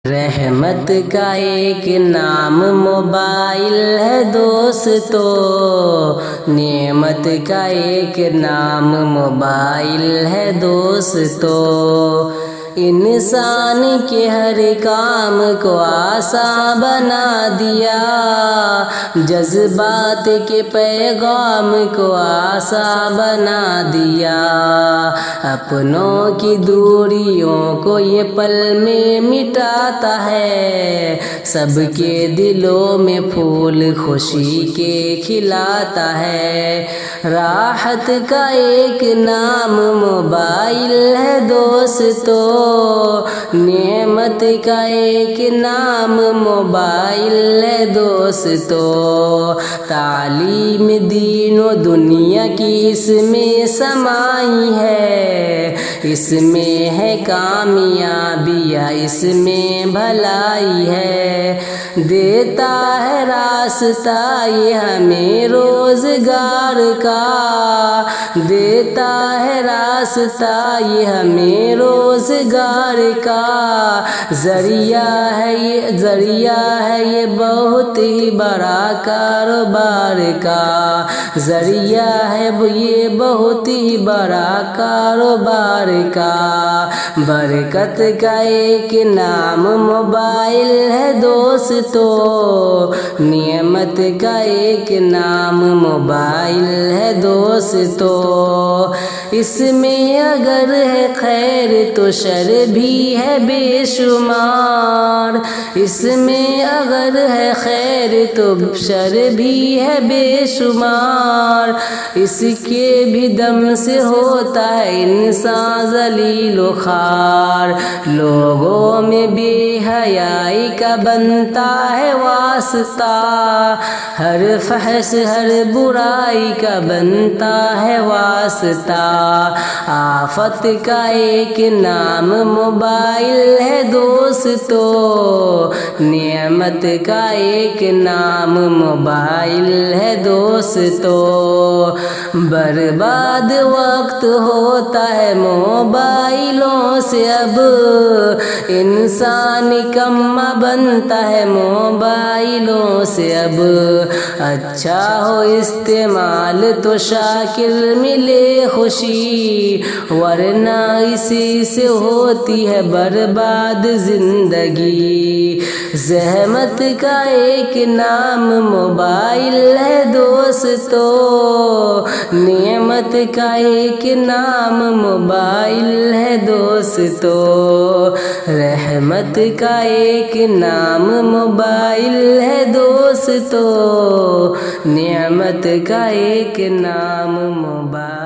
رحمت کا ایک نام موبائل ہے دوستو، نعمت کا ایک نام موبائل ہے دوستو، انسان کے ہر کام کو آسان بنا دیا، جذبات کے پیغام کو آسان بنا دیا، اپنوں کی دوریوں کو یہ پل میں مٹاتا ہے، سب کے دلوں میں پھول خوشی کے کھلاتا ہے، راحت کا ایک نام موبائل ہے دوستو، نعمت کا ایک نام موبائل ہے دوستو، تعلیم دین و دنیا کی اس میں سمائی ہے، اس میں ہے کامیابیاں، اس میں بھلائی ہے، دیتا ہے راستہ یہ ہمیں روزگار کا، دیتا ہے راستہ یہ ہمیں روزگار کا، ذریعہ ہے یہ بہت ہی بڑا کاروبار کا، ذریعہ ہے یہ بہت ہی بڑا کاروبار کا، برکت کا ایک نام موبائل ہے دوستو، نعمت کا ایک نام موبائل ہے دوستو، اس میں اگر ہے خیر تو شر بھی ہے بے شمار، اس میں اگر ہے خیر تو شر بھی ہے بے شمار، اس کے بھی دم سے ہوتا ہے انسان ذلیل و خوار، لوگوں میں بے حیائی کا بنتا ہے واسطہ، ہر فحش ہر برائی کا بنتا ہے واسطہ، آفت کا ایک نام موبائل ہے دوستو، نعمت کا ایک نام موبائل ہے دوستو، برباد وقت ہوتا ہے موبائلوں سے، اب انسان نکما بنتا ہے موبائلوں سے، اب اچھا ہو استعمال تو شاکر ملے خوشی، ورنہ اسی سے ہوتی ہے برباد زندگی، زحمت کا ایک نام موبائل ہے دوستو، نعمت کا ایک نام موبائل ہے دوستو، رحمت کا ایک نام موبائل ہے دوستو، نعمت کا ایک نام موبائل